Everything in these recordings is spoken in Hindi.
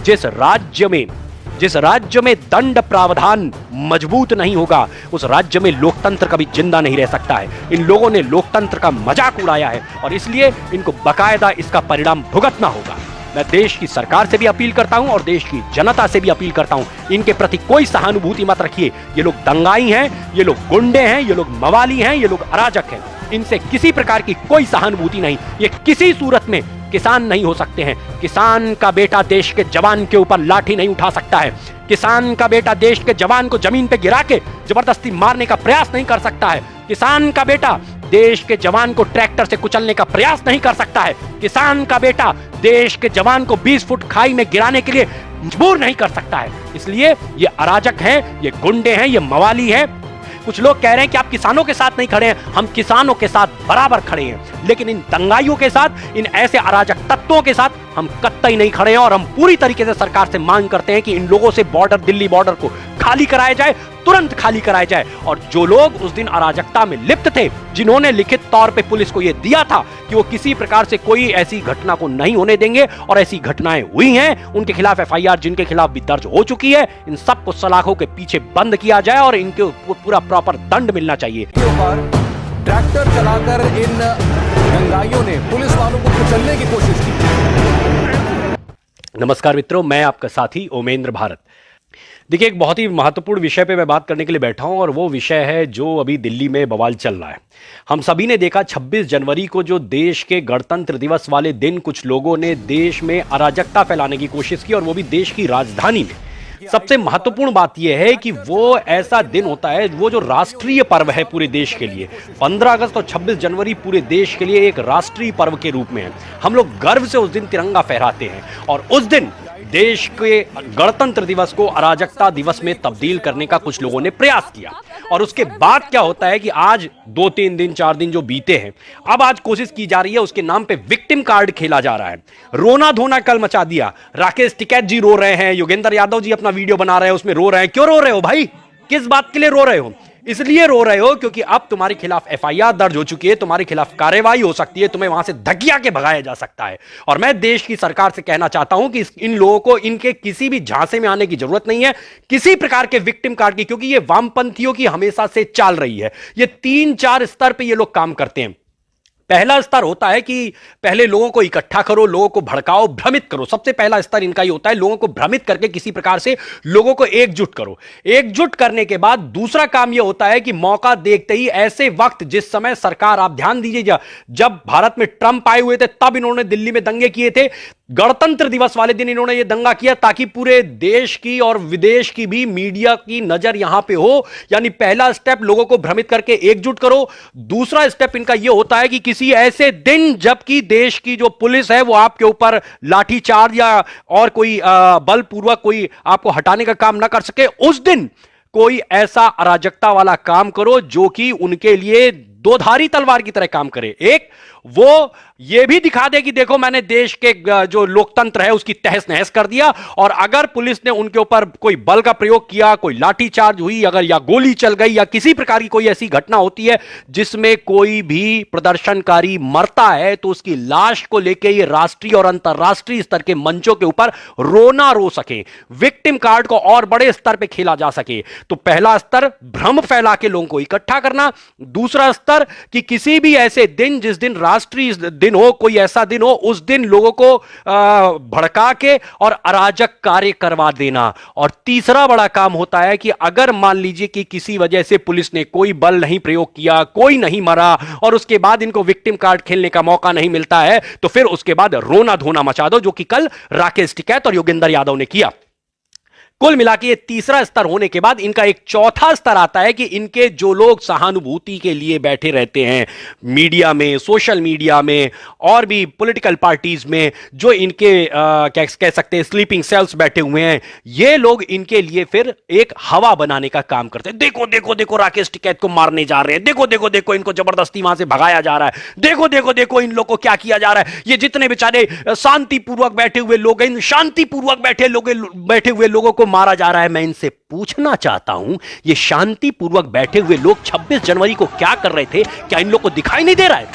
जिस राज्य में दंड प्रावधान मजबूत नहीं होगा, उस राज्य में लोकतंत्र कभी जिंदा नहीं रह सकता है। इन लोगों ने लोकतंत्र का मजाक उड़ाया है और इसलिए इनको बकायदा इसका परिणाम भुगतना होगा। मैं देश की सरकार से भी अपील करता हूं और देश की जनता से भी अपील करता हूं, इनके प्रति कोई सहानुभूति मत रखिए। ये लोग दंगाई हैं, ये लोग गुंडे हैं, ये लोग मवाली हैं, ये लोग अराजक हैं। इनसे किसी प्रकार की कोई सहानुभूति नहीं। ये किसी सूरत में किसान नहीं हो सकते हैं। किसान का बेटा देश के जवान के ऊपर लाठी नहीं उठा सकता है। किसान का बेटा देश के जवान को जमीन पे गिरा के जबरदस्ती मारने का प्रयास नहीं कर सकता है। किसान का बेटा देश के जवान को ट्रैक्टर से कुचलने का प्रयास नहीं कर सकता है। किसान का बेटा देश के जवान को 20 फुट खाई में गिराने के लिए मजबूर नहीं कर सकता है। इसलिए ये अराजक हैं, ये गुंडे हैं, ये मवाली हैं। कुछ लोग कह रहे हैं कि आप किसानों के साथ नहीं खड़े हैं। हम किसानों के साथ बराबर खड़े हैं, लेकिन इन दंगाइयों के साथ, इन ऐसे अराजक तत्वों के साथ हम कतई नहीं खड़े हैं। और हम पूरी तरीके से सरकार से मांग करते हैं कि इन लोगों से बॉर्डर, दिल्ली बॉर्डर को खाली कराया जाए, तुरंत खाली कराया जाए। और जो लोग उस दिन अराजकता में लिप्त थे, जिन्होंने लिखित तौर पे पुलिस को यह दिया था कि वो किसी प्रकार से कोई ऐसी घटना को नहीं होने देंगे और ऐसी घटनाएं हुई हैं, उनके खिलाफ एफआईआर जिनके खिलाफ भी दर्ज हो चुकी है, इन सबको सलाखों के पीछे बंद किया जाए और इनको पूरा प्रॉपर दंड मिलना चाहिए। ट्रैक्टर चलाकर इन दंगाइयों ने पुलिस वालों को कुचलने की कोशिश की। नमस्कार मित्रों, मैं आपका साथी ओमेंद्र भारत। देखिए, एक बहुत ही महत्वपूर्ण विषय पे मैं बात करने के लिए बैठा हूं और वो विषय है जो अभी दिल्ली में बवाल चल रहा है। हम सभी ने देखा 26 जनवरी को जो देश के गणतंत्र दिवस वाले दिन कुछ लोगों ने देश में अराजकता फैलाने की कोशिश की और वो भी देश की राजधानी में। सबसे महत्वपूर्ण बात यह है कि वो ऐसा दिन होता है, वो जो राष्ट्रीय पर्व है पूरे देश के लिए। 15 अगस्त और 26 जनवरी पूरे देश के लिए एक राष्ट्रीय पर्व के रूप में है। हम लोग गर्व से उस दिन तिरंगा फहराते हैं और उस दिन देश के गणतंत्र दिवस को अराजकता दिवस में तब्दील करने का कुछ लोगों ने प्रयास किया। और उसके बाद क्या होता है कि आज 2-3 दिन 4 दिन जो बीते हैं, अब आज कोशिश की जा रही है, उसके नाम पे विक्टिम कार्ड खेला जा रहा है। रोना धोना कल मचा दिया। राकेश टिकैत जी रो रहे हैं, योगेंद्र यादव जी अपना वीडियो बना रहे हैं, उसमें रो रहे हैं। क्यों रो रहे हो भाई? किस बात के लिए रो रहे हो? इसलिए रो रहे हो क्योंकि अब तुम्हारे खिलाफ एफआईआर दर्ज हो चुकी है, तुम्हारे खिलाफ कार्रवाई हो सकती है, तुम्हें वहां से धकिया के भगाया जा सकता है। और मैं देश की सरकार से कहना चाहता हूं कि इन लोगों को इनके किसी भी झांसे में आने की जरूरत नहीं है, किसी प्रकार के विक्टिम कार्ड की, क्योंकि ये वामपंथियों की हमेशा से चाल रही है। ये 3-4 स्तर पर ये लोग काम करते हैं। पहला स्तर होता है कि पहले लोगों को इकट्ठा करो, लोगों को भड़काओ, भ्रमित करो। सबसे पहला स्तर इनका ही होता है, लोगों को भ्रमित करके किसी प्रकार से लोगों को एकजुट करो। एकजुट करने के बाद दूसरा काम यह होता है कि मौका देखते ही, ऐसे वक्त जिस समय सरकार, आप ध्यान दीजिए, जब भारत में ट्रंप आए हुए थे तब इन्होंने दिल्ली में दंगे किए थे। गणतंत्र दिवस वाले दिन इन्होंने यह दंगा किया ताकि पूरे देश की और विदेश की भी मीडिया की नजर यहां पे हो। यानी पहला स्टेप लोगों को भ्रमित करके एकजुट करो। दूसरा स्टेप इनका यह होता है कि किसी ऐसे दिन जबकि देश की जो पुलिस है वो आपके ऊपर लाठीचार्ज या और कोई बलपूर्वक कोई आपको हटाने का काम ना कर सके, उस दिन कोई ऐसा अराजकता वाला काम करो जो कि उनके लिए दोधारी तलवार की तरह काम करे। एक, वो ये भी दिखा दे कि देखो मैंने देश के जो लोकतंत्र है उसकी तहस नहस कर दिया। और अगर पुलिस ने उनके ऊपर कोई बल का प्रयोग किया, कोई लाठीचार्ज हुई, अगर या गोली चल गई या किसी प्रकार की कोई ऐसी घटना होती है जिसमें कोई भी प्रदर्शनकारी मरता है, तो उसकी लाश को लेकर ये राष्ट्रीय और अंतरराष्ट्रीय स्तर के मंचों के ऊपर रोना रो सके, विक्टिम कार्ड को और बड़े स्तर पर खेला जा सके। तो पहला स्तर भ्रम फैला के लोगों को इकट्ठा करना। दूसरा स्तर कि किसी भी ऐसे दिन, जिस दिन राष्ट्रीय दिन हो, कोई ऐसा दिन हो, उस दिन लोगों को भड़का के और अराजक कार्य करवा देना। और तीसरा बड़ा काम होता है कि अगर मान लीजिए कि किसी वजह से पुलिस ने कोई बल नहीं प्रयोग किया, कोई नहीं मरा और उसके बाद इनको विक्टिम कार्ड खेलने का मौका नहीं मिलता है, तो फिर उसके बाद रोना धोना मचा दो, जो कि कल राकेश टिकैत और योगेंद्र यादव ने किया। कुल मिला के ये तीसरा स्तर होने के बाद इनका एक चौथा स्तर आता है कि इनके जो लोग सहानुभूति के लिए बैठे रहते हैं मीडिया में, सोशल मीडिया में और भी पॉलिटिकल पार्टीज में, जो इनके क्या कह सकते हैं स्लीपिंग सेल्स बैठे हुए हैं, ये लोग इनके लिए फिर एक हवा बनाने का काम करते हैं। देखो देखो देखो राकेश टिकैत को मारने जा रहे हैं, देखो देखो देखो इनको जबरदस्ती वहां से भगाया जा रहा है, देखो देखो देखो इन लोग को क्या किया जा रहा है, ये जितने बेचारे शांतिपूर्वक बैठे हुए लोग, इन शांतिपूर्वक बैठे हुए लोगों को मारा जा रहा है। मैं इनसे पूछना चाहता हूं, ये शांतिपूर्वक बैठे हुए लोग 26 जनवरी को क्या कर रहे थे? क्या इन लोग को दिखाई नहीं दे रहा है?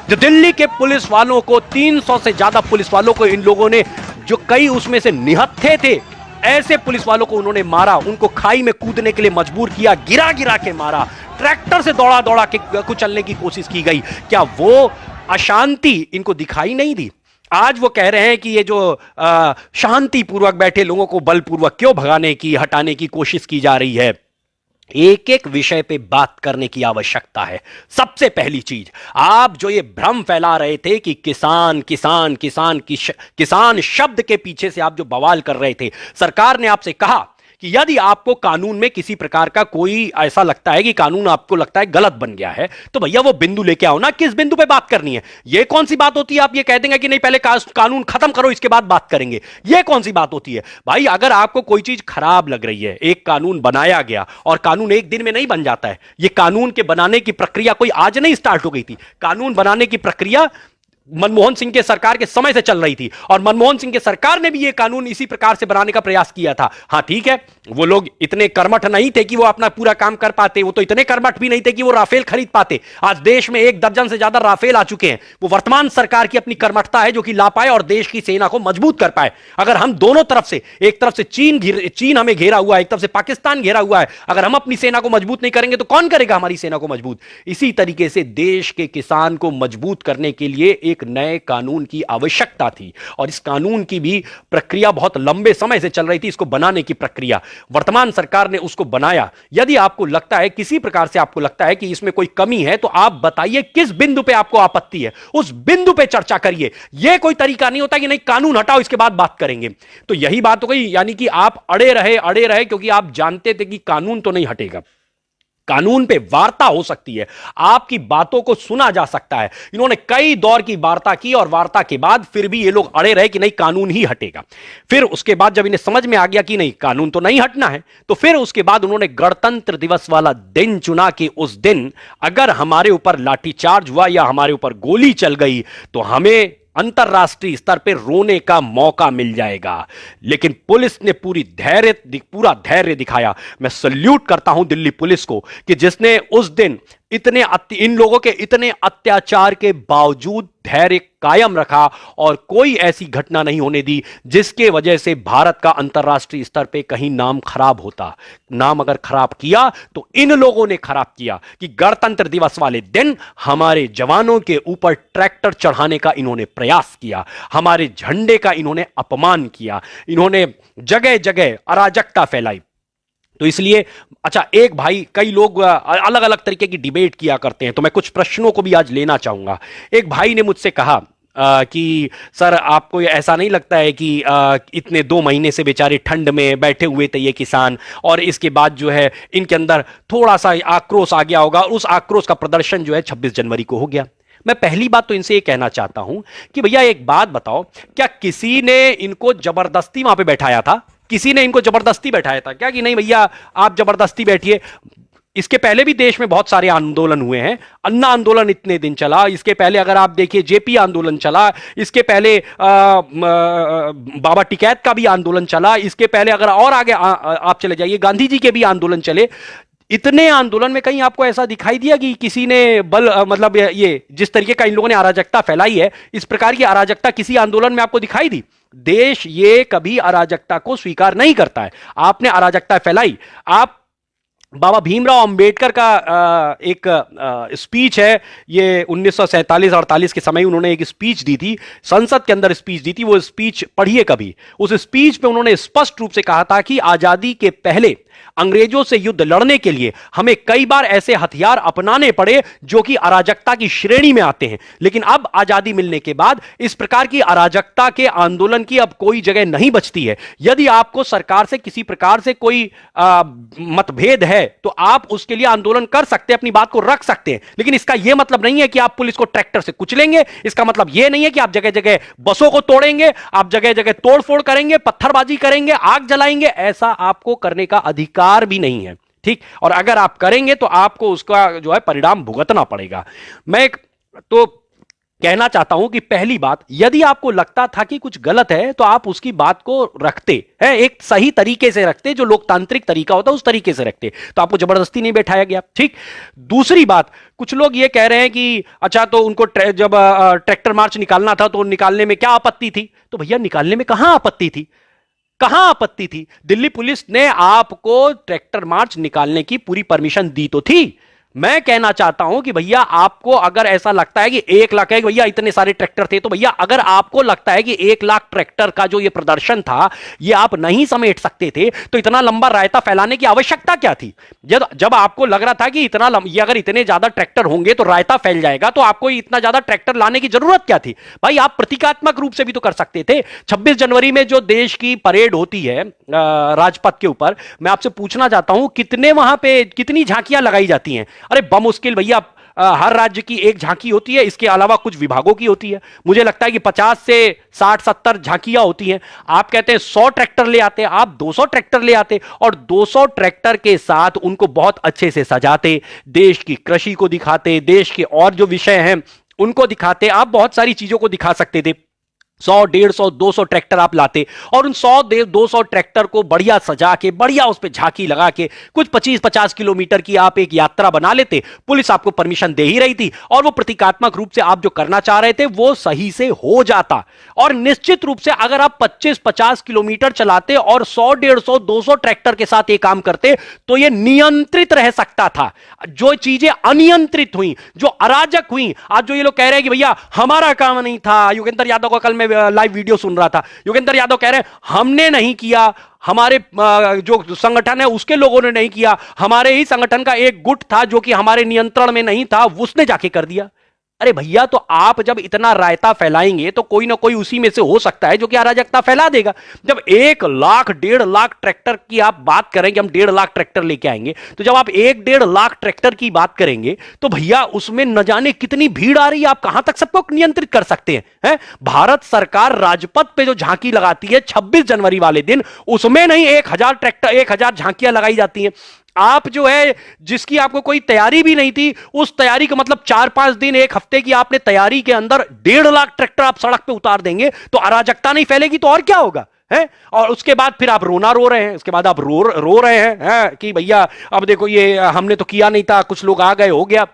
जो दिल्ली के पुलिस वालों को 300 से ज्यादा पुलिस वालों को इन लोगों ने, जो कई उसमें से निहत्थे थे, ऐसे पुलिस वालों को उन्होंने मारा, उनको खाई में कूदने के लिए मजबूर किया, गिरा गिरा के मारा, ट्रैक्टर से दौड़ा दौड़ा के कुचलने की कोशिश की गई। क्या वो अशांति इनको दिखाई नहीं दी? आज वो कह रहे हैं कि ये जो शांतिपूर्वक बैठे लोगों को बलपूर्वक क्यों भगाने की, हटाने की कोशिश की जा रही है। एक एक विषय पे बात करने की आवश्यकता है। सबसे पहली चीज, आप जो ये भ्रम फैला रहे थे कि किसान किसान किसान किसान शब्द के पीछे से आप जो बवाल कर रहे थे, सरकार ने आपसे कहा कि यदि आपको कानून में किसी प्रकार का कोई ऐसा लगता है कि कानून आपको लगता है गलत बन गया है, तो भैया वो बिंदु लेके आओ ना, किस बिंदु पे बात करनी है। ये कौन सी बात होती है आप ये कह देंगे कि नहीं पहले कानून खत्म करो इसके बाद बात करेंगे, ये कौन सी बात होती है भाई। अगर आपको कोई चीज खराब लग रही है, एक कानून बनाया गया और कानून एक दिन में नहीं बन जाता है, ये कानून के बनाने की प्रक्रिया कोई आज नहीं स्टार्ट हो गई थी। कानून बनाने की प्रक्रिया मनमोहन सिंह के सरकार के समय से चल रही थी और मनमोहन सिंह के सरकार ने भी यह कानून इसी प्रकार से बनाने का प्रयास किया था। हां ठीक है, वो लोग इतने कर्मठ नहीं थे कि वो अपना पूरा काम कर पाते, वो तो इतने कर्मठ भी नहीं थे कि वो राफेल खरीद पाते। आज देश में 1 दर्जन से ज्यादा राफेल आ चुके हैं। वो वर्तमान सरकार की अपनी कर्मठता है जो कि ला पाए और देश की सेना को मजबूत कर पाए। अगर हम दोनों तरफ से, एक तरफ से चीन हमें घेरा हुआ है, एक तरफ से पाकिस्तान घेरा हुआ है, अगर हम अपनी सेना को मजबूत नहीं करेंगे तो कौन करेगा हमारी सेना को मजबूत। इसी तरीके से देश के किसान को मजबूत करने के लिए एक नए कानून की आवश्यकता थी और इस कानून की भी प्रक्रिया बहुत लंबे समय से चल रही थी। इसको बनाने की प्रक्रिया वर्तमान सरकार ने उसको बनाया। यदि आपको लगता है, किसी प्रकार से आपको लगता है कि इसमें कोई कमी है, तो आप बताइए किस बिंदु पे आपको आपत्ति है, उस बिंदु पे चर्चा करिए। यह कोई तरीका नहीं होता कि नहीं कानून हटाओ इसके बाद बात करेंगे। तो यही बात हो गई, यानी कि आप अड़े रहे क्योंकि आप जानते थे कि कानून तो नहीं हटेगा। कानून पे वार्ता हो सकती है, आपकी बातों को सुना जा सकता है। इन्होंने कई दौर की वार्ता की और वार्ता के बाद फिर भी ये लोग अड़े रहे कि नहीं कानून ही हटेगा। फिर उसके बाद जब इन्हें समझ में आ गया कि नहीं कानून तो नहीं हटना है, तो फिर उसके बाद उन्होंने गणतंत्र दिवस वाला दिन चुना कि उस दिन अगर हमारे ऊपर लाठीचार्ज हुआ या हमारे ऊपर गोली चल गई तो हमें अंतरराष्ट्रीय स्तर पर रोने का मौका मिल जाएगा। लेकिन पुलिस ने पूरा धैर्य दिखाया। मैं सल्यूट करता हूं दिल्ली पुलिस को कि जिसने उस दिन इन लोगों के इतने अत्याचार के बावजूद धैर्य कायम रखा और कोई ऐसी घटना नहीं होने दी जिसके वजह से भारत का अंतरराष्ट्रीय स्तर पे कहीं नाम खराब होता। नाम अगर खराब किया तो इन लोगों ने खराब किया कि गणतंत्र दिवस वाले दिन हमारे जवानों के ऊपर ट्रैक्टर चढ़ाने का इन्होंने प्रयास किया, हमारे झंडे का इन्होंने अपमान किया, इन्होंने जगह जगह अराजकता फैलाई। तो इसलिए अच्छा, एक भाई, कई लोग अलग अलग तरीके की डिबेट किया करते हैं, तो मैं कुछ प्रश्नों को भी आज लेना चाहूंगा। एक भाई ने मुझसे कहा कि सर आपको ऐसा नहीं लगता है कि इतने 2 महीने से बेचारे ठंड में बैठे हुए थे ये किसान, और इसके बाद जो है इनके अंदर थोड़ा सा आक्रोश आ गया होगा, उस आक्रोश का प्रदर्शन जो है 26 जनवरी को हो गया। मैं पहली बात तो इनसे ये कहना चाहता हूं कि भैया एक बात बताओ, क्या किसी ने इनको जबरदस्ती वहां पे बैठाया था? किसी ने इनको जबरदस्ती बैठाया था क्या कि नहीं भैया आप जबरदस्ती बैठिए? इसके पहले भी देश में बहुत सारे आंदोलन हुए हैं। अन्ना आंदोलन इतने दिन चला, इसके पहले अगर आप देखिए जेपी आंदोलन चला, इसके पहले बाबा टिकैत का भी आंदोलन चला, इसके पहले अगर और आगे आप चले जाइए गांधी जी के भी आंदोलन चले। इतने आंदोलन में कहीं आपको ऐसा दिखाई दिया कि किसी ने मतलब ये जिस तरीके का इन लोगों ने अराजकता फैलाई है, इस प्रकार की अराजकता किसी आंदोलन में आपको दिखाई दी? देश ये कभी अराजकता को स्वीकार नहीं करता है। आपने अराजकता फैलाई। आप बाबा भीमराव अंबेडकर का एक स्पीच है, ये 1947-48 के समय उन्होंने एक स्पीच दी थी, संसद के अंदर स्पीच दी थी। वो स्पीच पढ़िए कभी। उस स्पीच पे उन्होंने स्पष्ट रूप से कहा था कि आजादी के पहले अंग्रेजों से युद्ध लड़ने के लिए हमें कई बार ऐसे हथियार अपनाने पड़े जो कि अराजकता की श्रेणी में आते हैं, लेकिन अब आजादी मिलने के बाद इस प्रकार की अराजकता के आंदोलन की अब कोई जगह नहीं बचती है। यदि आपको सरकार से किसी प्रकार से कोई मतभेद है तो आप उसके लिए आंदोलन कर सकते हैं, अपनी बात को रख सकते हैं, लेकिन इसका यह मतलब नहीं है कि आप पुलिस को ट्रैक्टर से कुचलेंगे। इसका मतलब यह नहीं है कि आप जगह जगह बसों को तोड़ेंगे, आप जगह जगह तोड़फोड़ करेंगे, पत्थरबाजी करेंगे, आग जलाएंगे। ऐसा आपको करने का अधिकार भी नहीं है, ठीक? और अगर आप करेंगे तो आपको उसका जो है परिणाम भुगतना पड़ेगा। मैं तो कहना चाहता हूं कि पहली बात, यदि आपको लगता था कि कुछ गलत है तो आप उसकी बात को रखते हैं, एक सही तरीके से रखते, जो लोकतांत्रिक तरीका होता है उस तरीके से रखते, तो आपको जबरदस्ती नहीं बैठाया गया। ठीक। दूसरी बात, कुछ लोग ये कह रहे हैं कि अच्छा तो उनको जब ट्रैक्टर मार्च निकालना था तो निकालने में क्या आपत्ति थी? तो भैया निकालने में कहां आपत्ति थी? कहां आपत्ति थी? दिल्ली पुलिस ने आपको ट्रैक्टर मार्च निकालने की पूरी परमिशन दी तो थी। मैं कहना चाहता हूं कि भैया आपको अगर ऐसा लगता है कि 1 लाख है, भैया इतने सारे ट्रैक्टर थे, तो भैया अगर आपको लगता है कि 1 लाख ट्रैक्टर का जो ये प्रदर्शन था ये आप नहीं समेट सकते थे, तो इतना लंबा रायता फैलाने की आवश्यकता क्या थी? जब आपको लग रहा था कि ये अगर इतने ज्यादा ट्रैक्टर होंगे तो रायता फैल जाएगा, तो आपको इतना ज्यादा ट्रैक्टर लाने की जरूरत क्या थी? भाई आप प्रतीकात्मक रूप से भी तो कर सकते थे। 26 जनवरी में जो देश की परेड होती है राजपथ के ऊपर, मैं आपसे पूछना चाहता हूं कितने वहां पे कितनी झांकियां लगाई जाती हैं? अरे बमुश्किल भैया हर राज्य की एक झांकी होती है, इसके अलावा कुछ विभागों की होती है। मुझे लगता है कि 50 से 60-70 झांकियां होती हैं। आप कहते हैं 100 ट्रैक्टर ले आते, आप 200 ट्रैक्टर ले आते और 200 ट्रैक्टर के साथ उनको बहुत अच्छे से सजाते, देश की कृषि को दिखाते, देश के और जो विषय हैं उनको दिखाते, आप बहुत सारी चीजों को दिखा सकते थे। 100, 150, 200 ट्रैक्टर आप लाते और उन 100-200 ट्रैक्टर को बढ़िया सजा के, बढ़िया उस पर झांकी लगा के कुछ 25-50 किलोमीटर की आप एक यात्रा बना लेते। पुलिस आपको परमिशन दे ही रही थी और वो प्रतीकात्मक रूप से आप जो करना चाह रहे थे वो सही से हो जाता। और निश्चित रूप से अगर आप 25-50 किलोमीटर चलाते और 100, 150, 200 ट्रैक्टर के साथ ये काम करते तो ये नियंत्रित रह सकता था। जो चीजें अनियंत्रित हुई, जो अराजक हुई, आज जो ये लोग कह रहे हैं कि भैया हमारा काम नहीं था, योगेंद्र यादव का कल मैं लाइव वीडियो सुन रहा था, योगेंद्र यादव कह रहे हैं हमने नहीं किया, हमारे जो संगठन है उसके लोगों ने नहीं किया, हमारे ही संगठन का एक गुट था जो कि हमारे नियंत्रण में नहीं था, उसने जाके कर दिया। अरे भैया तो आप जब इतना रायता फैलाएंगे तो कोई ना कोई उसी में से हो सकता है जो कि अराजकता फैला देगा। जब 1 लाख 1.5 लाख ट्रैक्टर की आप बात करें कि हम 1.5 लाख ट्रैक्टर लेके आएंगे, तो जब आप 1-1.5 लाख ट्रैक्टर की बात करेंगे तो भैया उसमें न जाने कितनी भीड़ आ रही है, आप कहां तक सबको नियंत्रित कर सकते हैं? भारत सरकार राजपथ पे जो झांकी लगाती है 26 जनवरी वाले दिन, उसमें नहीं 1000 ट्रैक्टर, 1000 झांकियां लगाई जाती हैं। आप जो है जिसकी आपको कोई तैयारी भी नहीं थी, उस तैयारी का मतलब 4-5 दिन, एक हफ्ते की आपने तैयारी के अंदर 1.5 लाख ट्रैक्टर आप सड़क पे उतार देंगे तो अराजकता नहीं फैलेगी तो और क्या होगा? है? और उसके बाद फिर आप रोना रो रहे हैं, उसके बाद आप रो रहे हैं कि भैया अब देखो ये हमने तो किया नहीं था, कुछ लोग आ गए, हो गया।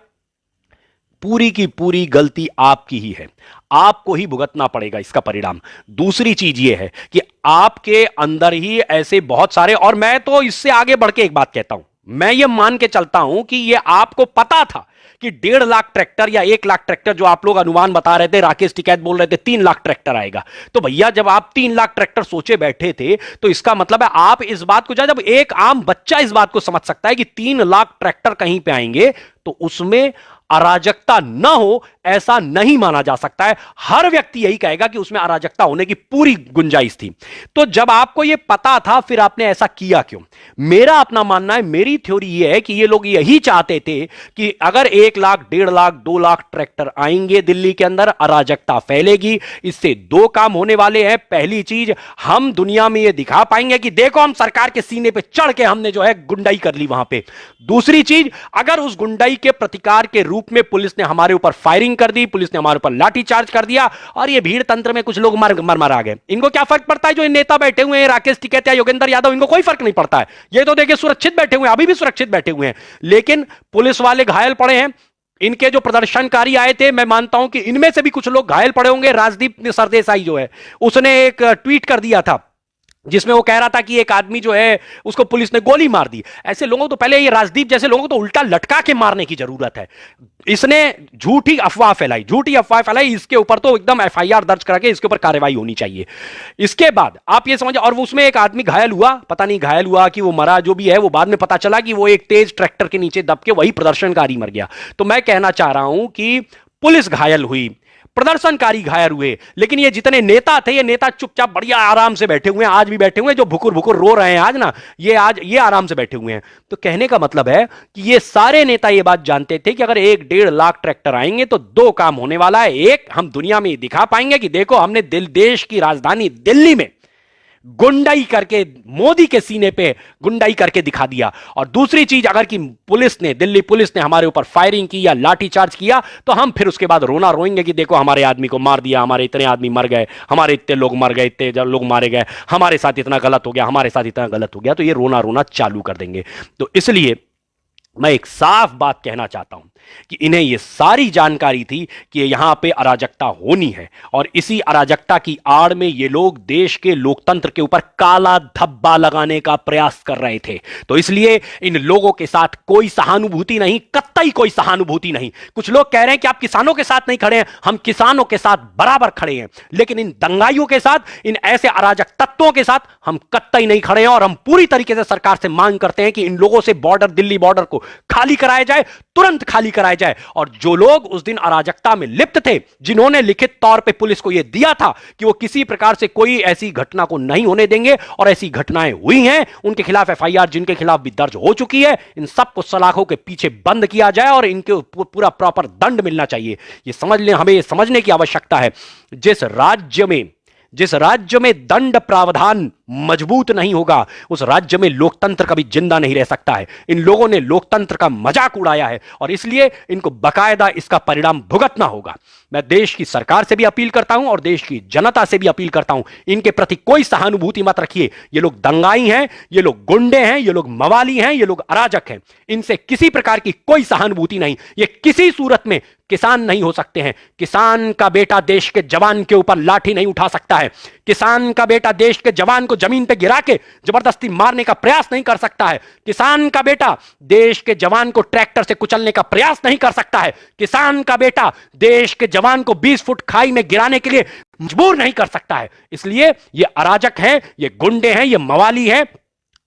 पूरी की पूरी गलती आपकी ही है, आपको ही भुगतना पड़ेगा इसका परिणाम। दूसरी चीज यह है कि आपके अंदर ही ऐसे बहुत सारे, और मैं तो इससे आगे बढ़ के एक बात कहता हूं, मैं ये मान के चलता हूं कि ये आपको पता था कि 1.5 लाख ट्रैक्टर या 1 लाख ट्रैक्टर जो आप लोग अनुमान बता रहे थे, राकेश टिकैत बोल रहे थे 3 लाख ट्रैक्टर आएगा, तो भैया जब आप 3 लाख ट्रैक्टर सोचे बैठे थे तो इसका मतलब है आप इस बात को, जब एक आम बच्चा इस बात को समझ सकता है कि 3 लाख ट्रैक्टर कहीं पे आएंगे तो उसमें अराजकता न हो, ऐसा नहीं माना जा सकता है। हर व्यक्ति यही कहेगा कि उसमें अराजकता होने की पूरी गुंजाइश थी। तो जब आपको यह पता था फिर आपने ऐसा किया क्यों? मेरा अपना मानना है, मेरी थ्योरी यह है कि ये लोग यही चाहते थे कि अगर 1 लाख, 1.5 लाख, 2 लाख ट्रैक्टर आएंगे दिल्ली के अंदर, अराजकता फैलेगी। इससे 2 काम होने वाले हैं। पहली चीज, हम दुनिया में यह दिखा पाएंगे कि देखो हम सरकार के सीने पे चढ़ के हमने जो है गुंडाई कर ली वहां पे। दूसरी चीज, अगर उस गुंडाई के प्रतिकार के रूप में पुलिस ने हमारे ऊपर फायरिंग कर दी, पुलिस ने हमारे ऊपर लाठीचार्ज कर दिया और ये भीड़ तंत्र में कुछ लोग मर आ गए, इनको क्या फर्क पड़ता है? जो नेता बैठे हुए हैं राकेश टिकैत या योगेंद्र यादव, इनको कोई फर्क नहीं पड़ता है। ये तो देखिए सुरक्षित बैठे हुए हैं, अभी भी सुरक्षित बैठे हुए हैं, लेकिन पुलिस वाले घायल पड़े हैं। इनके जो प्रदर्शनकारी आए थे, मैं मानता हूं कि इनमें से भी कुछ लोग घायल पड़े होंगे। राजदीप सरदेसाई जो है उसने एक ट्वीट कर दिया था जिसमें वो कह रहा था कि एक आदमी जो है उसको पुलिस ने गोली मार दी। ऐसे लोगों को तो पहले, ये राजदीप जैसे लोगों को तो उल्टा लटका के मारने की जरूरत है। इसने झूठी अफवाह फैलाई, इसके ऊपर तो एकदम एफआईआर दर्ज करके इसके ऊपर कार्रवाई होनी चाहिए। इसके बाद आप ये समझ, और उसमें एक आदमी घायल हुआ, पता नहीं घायल हुआ कि वो मरा, जो भी है वो बाद में पता चला कि वो एक तेज ट्रैक्टर के नीचे दब के वही प्रदर्शनकारी मर गया। तो मैं कहना चाह रहा हूं कि पुलिस घायल हुई, प्रदर्शनकारी घायल हुए, लेकिन ये जितने नेता थे, ये नेता चुपचाप बढ़िया आराम से बैठे हुए हैं, आज भी बैठे हुए हैं। जो भुकुर भुकुर रो रहे हैं आज ना, ये आराम से बैठे हुए हैं। तो कहने का मतलब है कि ये सारे नेता ये बात जानते थे कि अगर 1-1.5 लाख ट्रैक्टर आएंगे तो 2 काम होने वाला है। एक, हम दुनिया में दिखा पाएंगे कि देखो हमने देश की राजधानी दिल्ली में गुंडाई करके मोदी के सीने पे गुंडाई करके दिखा दिया। और दूसरी चीज, अगर कि पुलिस ने, दिल्ली पुलिस ने हमारे ऊपर फायरिंग की या लाठीचार्ज किया तो हम फिर उसके बाद रोना रोएंगे कि देखो हमारे आदमी को मार दिया, हमारे इतने आदमी मर गए, हमारे इतने लोग मर गए, इतने लोग मारे गए, हमारे साथ इतना गलत हो गया, हमारे साथ इतना गलत हो गया, तो ये रोना रोना चालू कर देंगे। तो इसलिए मैं एक साफ बात कहना चाहता हूं कि इन्हें यह सारी जानकारी थी कि यहां पे अराजकता होनी है, और इसी अराजकता की आड़ में ये लोग देश के लोकतंत्र के ऊपर काला धब्बा लगाने का प्रयास कर रहे थे। तो इसलिए इन लोगों के साथ कोई सहानुभूति नहीं, कतई कोई सहानुभूति नहीं। कुछ लोग कह रहे हैं कि आप किसानों के साथ नहीं खड़े हैं, हम किसानों के साथ बराबर खड़े हैं, लेकिन इन दंगाइयों के साथ, इन ऐसे अराजक तत्वों के साथ हम कतई नहीं खड़े हैं। और हम पूरी तरीके से सरकार से मांग करते हैं कि इन लोगों से बॉर्डर, दिल्ली बॉर्डर को खाली कराया जाए, तुरंत खाली कराया जाए। और जो लोग उस दिन अराजकता में लिप्त थे, जिन्होंने लिखित तौर पे पुलिस को यह दिया था कि वो किसी प्रकार से कोई ऐसी घटना को नहीं होने देंगे, और ऐसी घटनाएं हुई हैं, उनके खिलाफ एफआईआर जिनके खिलाफ भी दर्ज हो चुकी है, इन सबको सलाखों के पीछे बंद किया जाए और इनके पूरा प्रॉपर दंड मिलना चाहिए। ये समझ लें, हमें ये समझने की आवश्यकता है, जिस राज्य में दंड प्रावधान मजबूत नहीं होगा, उस राज्य में लोकतंत्र कभी जिंदा नहीं रह सकता है। इन लोगों ने लोकतंत्र का मजाक उड़ाया है और इसलिए इनको बाकायदा इसका परिणाम भुगतना होगा। मैं देश की सरकार से भी अपील करता हूं और देश की जनता से भी अपील करता हूं, इनके प्रति कोई सहानुभूति मत रखिए। ये लोग दंगाई हैं, ये लोग गुंडे हैं, ये लोग मवाली हैं, ये लोग अराजक हैं। इनसे किसी प्रकार की कोई सहानुभूति नहीं। ये किसी सूरत में किसान नहीं हो सकते हैं। किसान का बेटा देश के जवान के ऊपर लाठी नहीं उठा सकता है। किसान का बेटा देश के जवान को जमीन पे गिरा के जबरदस्ती मारने का प्रयास नहीं कर सकता है। किसान का बेटा देश के जवान को ट्रैक्टर से कुचलने का प्रयास नहीं कर सकता है। किसान का बेटा देश के जवान को 20 फुट खाई में गिराने के लिए मजबूर नहीं कर सकता है। इसलिए ये अराजक हैं, ये गुंडे हैं, ये मवाली हैं।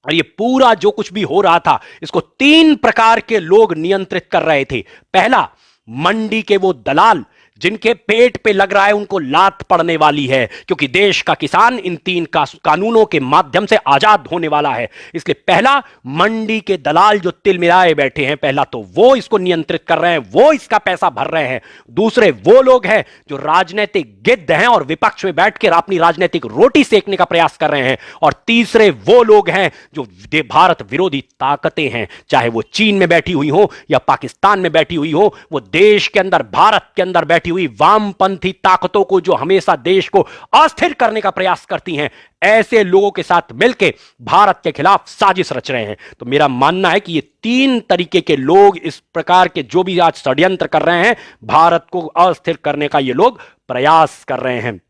और ये पूरा जो कुछ भी हो रहा था, इसको 3 प्रकार के लोग नियंत्रित कर रहे थे। पहला, मंडी के वो दलाल जिनके पेट पे लग रहा है उनको लात पड़ने वाली है, क्योंकि देश का किसान इन 3 कानूनों के माध्यम से आजाद होने वाला है। इसलिए पहला, मंडी के दलाल जो तिल मिलाए बैठे हैं, पहला तो वो इसको नियंत्रित कर रहे हैं, वो इसका पैसा भर रहे हैं। दूसरे वो लोग हैं जो राजनीतिक गिद्ध हैं और विपक्ष में बैठकर अपनी राजनीतिक रोटी सेकने का प्रयास कर रहे हैं। और तीसरे वो लोग हैं जो भारत विरोधी ताकतें हैं, चाहे वो चीन में बैठी हुई हो या पाकिस्तान में बैठी हुई हो, वो देश के अंदर, भारत के अंदर बैठी हुई वामपंथी ताकतों को जो हमेशा देश को अस्थिर करने का प्रयास करती हैं, ऐसे लोगों के साथ मिलकर भारत के खिलाफ साजिश रच रहे हैं। तो मेरा मानना है कि ये 3 तरीके के लोग, इस प्रकार के जो भी आज षड्यंत्र कर रहे हैं, भारत को अस्थिर करने का ये लोग प्रयास कर रहे हैं।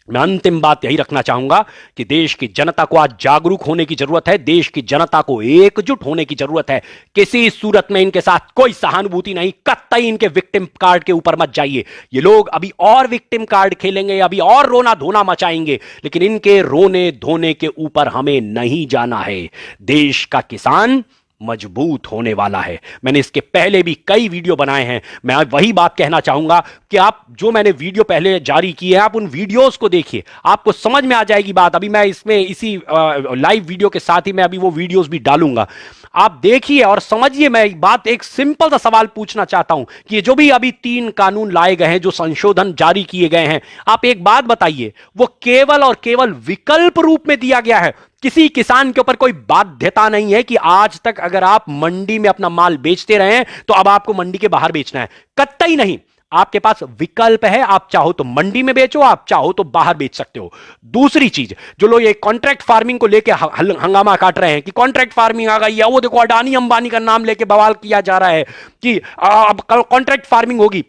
मैं अंतिम बात यही रखना चाहूंगा कि देश की जनता को आज जागरूक होने की जरूरत है, देश की जनता को एकजुट होने की जरूरत है। किसी सूरत में इनके साथ कोई सहानुभूति नहीं, कतई इनके विक्टिम कार्ड के ऊपर मत जाइए। ये लोग अभी और विक्टिम कार्ड खेलेंगे, अभी और रोना धोना मचाएंगे, लेकिन इनके रोने धोने के ऊपर हमें नहीं जाना है। देश का किसान मजबूत होने वाला है। मैंने इसके पहले भी कई वीडियो बनाए हैं। मैं वही बात कहना चाहूंगा कि आप जो मैंने वीडियो पहले जारी किए हैं, आप उन वीडियोस को देखिए, आपको समझ में आ जाएगी बात। अभी मैं इसमें इसी लाइव वीडियो के साथ ही मैं अभी वो वीडियोस भी डालूंगा, आप देखिए और समझिए। मैं एक बात, एक सिंपल सा सवाल पूछना चाहता हूं कि जो भी अभी 3 कानून लाए गए हैं, जो संशोधन जारी किए गए हैं, आप एक बात बताइए, वो केवल और केवल विकल्प रूप में दिया गया है। किसी किसान के ऊपर कोई बाध्यता नहीं है कि आज तक अगर आप मंडी में अपना माल बेचते रहे हैं तो अब आपको मंडी के बाहर बेचना है, कतई नहीं। आपके पास विकल्प है, आप चाहो तो मंडी में बेचो, आप चाहो तो बाहर बेच सकते हो। दूसरी चीज, जो लोग ये कॉन्ट्रैक्ट फार्मिंग को लेके हंगामा काट रहे हैं कि कॉन्ट्रैक्ट फार्मिंग आ गई है, वो देखो अडानी अंबानी का नाम लेके बवाल किया जा रहा है कि अब कॉन्ट्रैक्ट फार्मिंग होगी।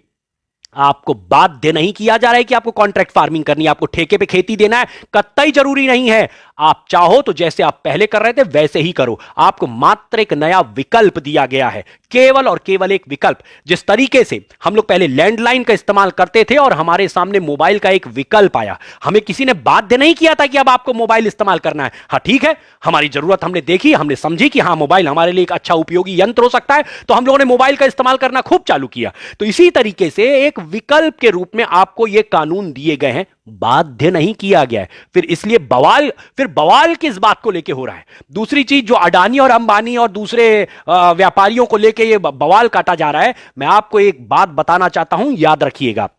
आपको बाध्य नहीं किया जा रहा है कि आपको कॉन्ट्रैक्ट फार्मिंग करनी है, आपको ठेके पे खेती देना है, कतई जरूरी नहीं है। आप चाहो तो जैसे आप पहले कर रहे थे वैसे ही करो। आपको मात्र एक नया विकल्प दिया गया है, केवल और केवल एक विकल्प। जिस तरीके से हम लोग पहले लैंडलाइन का इस्तेमाल करते थे और हमारे सामने मोबाइल का एक विकल्प आया, हमें किसी ने बाध्य नहीं किया था कि अब आपको मोबाइल इस्तेमाल करना है। हाँ ठीक है, हमारी जरूरत हमने देखी, हमने समझी कि हाँ मोबाइल हमारे लिए एक अच्छा उपयोगी यंत्र हो सकता है, तो हम लोगों ने मोबाइल का इस्तेमाल करना खूब चालू किया। तो इसी तरीके से एक विकल्प के रूप में आपको यह कानून दिए गए हैं, बाध्य नहीं किया गया है। फिर इसलिए बवाल किस बात को लेके हो रहा है? दूसरी चीज, जो अडानी और अंबानी और दूसरे व्यापारियों को लेके ये बवाल काटा जा रहा है, मैं आपको एक बात बताना चाहता हूं, याद रखिएगा।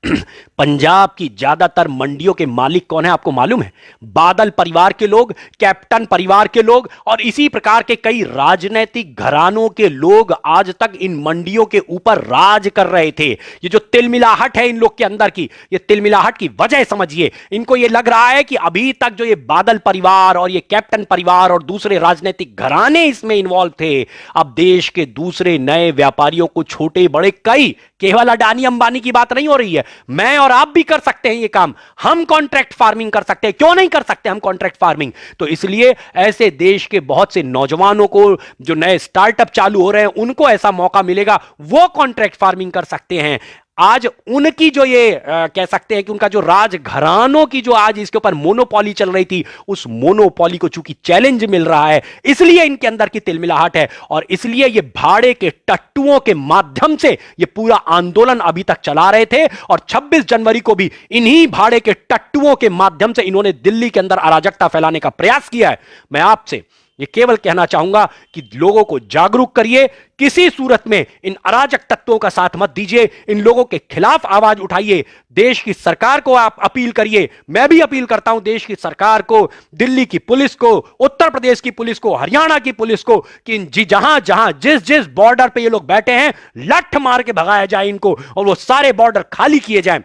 पंजाब की ज्यादातर मंडियों के मालिक कौन है आपको मालूम है? बादल परिवार के लोग, कैप्टन परिवार के लोग और इसी प्रकार के कई राजनीतिक घरानों के लोग आज तक इन मंडियों के ऊपर राज कर रहे थे। ये जो तिलमिलाहट है इन लोग के अंदर की, ये तिलमिलाहट की वजह समझिए। इनको ये लग रहा है कि अभी तक जो ये बादल परिवार और ये कैप्टन परिवार और दूसरे राजनीतिक घराने इसमें इन्वॉल्व थे, अब देश के दूसरे नए व्यापारियों को, छोटे बड़े कई, केवल अडानी अंबानी की बात नहीं हो रही है, मैं और आप भी कर सकते हैं ये काम। हम कॉन्ट्रैक्ट फार्मिंग कर सकते हैं, क्यों नहीं कर सकते हम कॉन्ट्रैक्ट फार्मिंग? तो इसलिए ऐसे देश के बहुत से नौजवानों को, जो नए स्टार्टअप चालू हो रहे हैं, उनको ऐसा मौका मिलेगा, वो कॉन्ट्रैक्ट फार्मिंग कर सकते हैं। आज उनकी जो ये कह सकते हैं कि उनका जो राज घरानों की जो आज इसके ऊपर मोनोपॉली चल रही थी, उस मोनोपॉली को चूंकि चैलेंज मिल रहा है, इसलिए इनके अंदर की तिलमिलाहट है और इसलिए ये भाड़े के टट्टुओं के माध्यम से ये पूरा आंदोलन अभी तक चला रहे थे। और 26 जनवरी को भी इन्हीं भाड़े के टट्टुओं के माध्यम से इन्होंने दिल्ली के अंदर अराजकता फैलाने का प्रयास किया है। मैं आपसे ये केवल कहना चाहूंगा कि लोगों को जागरूक करिए, किसी सूरत में इन अराजक तत्वों का साथ मत दीजिए, इन लोगों के खिलाफ आवाज उठाइए, देश की सरकार को आप अपील करिए। मैं भी अपील करता हूं देश की सरकार को, दिल्ली की पुलिस को, उत्तर प्रदेश की पुलिस को, हरियाणा की पुलिस को कि जहां जहां जिस जिस बॉर्डर पे ये लोग बैठे हैं, लठ मार के भगाया जाए इनको और वो सारे बॉर्डर खाली किए जाएं।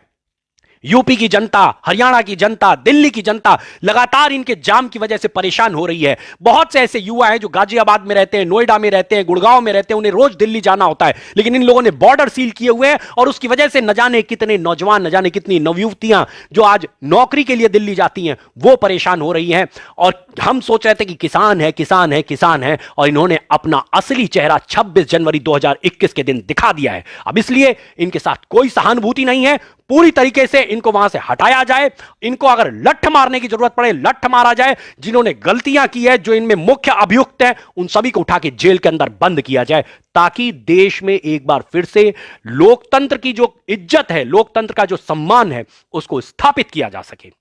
यूपी की जनता, हरियाणा की जनता, दिल्ली की जनता लगातार इनके जाम की वजह से परेशान हो रही है। बहुत से ऐसे युवा हैं जो गाजियाबाद में रहते हैं, नोएडा में रहते हैं, गुड़गांव में रहते हैं, उन्हें रोज दिल्ली जाना होता है, लेकिन इन लोगों ने बॉर्डर सील किए हुए हैं और उसकी वजह से न जाने कितने नौजवान, न जाने कितनी नवयुवतियां जो आज नौकरी के लिए दिल्ली जाती हैं, वो परेशान हो रही हैं। और हम सोच रहे थे कि किसान है, किसान है, किसान है, और इन्होंने अपना असली चेहरा 26 जनवरी 2021 के दिन दिखा दिया है। अब इसलिए इनके साथ कोई सहानुभूति नहीं है, पूरी तरीके से इनको वहां से हटाया जाए। इनको अगर लठ मारने की जरूरत पड़े, लठ मारा जाए। जिन्होंने गलतियां की है, जो इनमें मुख्य अभियुक्त हैं, उन सभी को उठा के जेल के अंदर बंद किया जाए, ताकि देश में एक बार फिर से लोकतंत्र की जो इज्जत है, लोकतंत्र का जो सम्मान है, उसको स्थापित किया जा सके।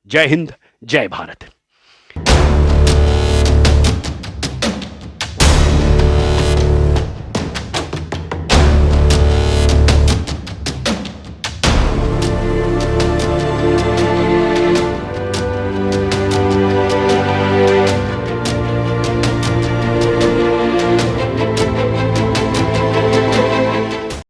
जय हिंद, जय भारत।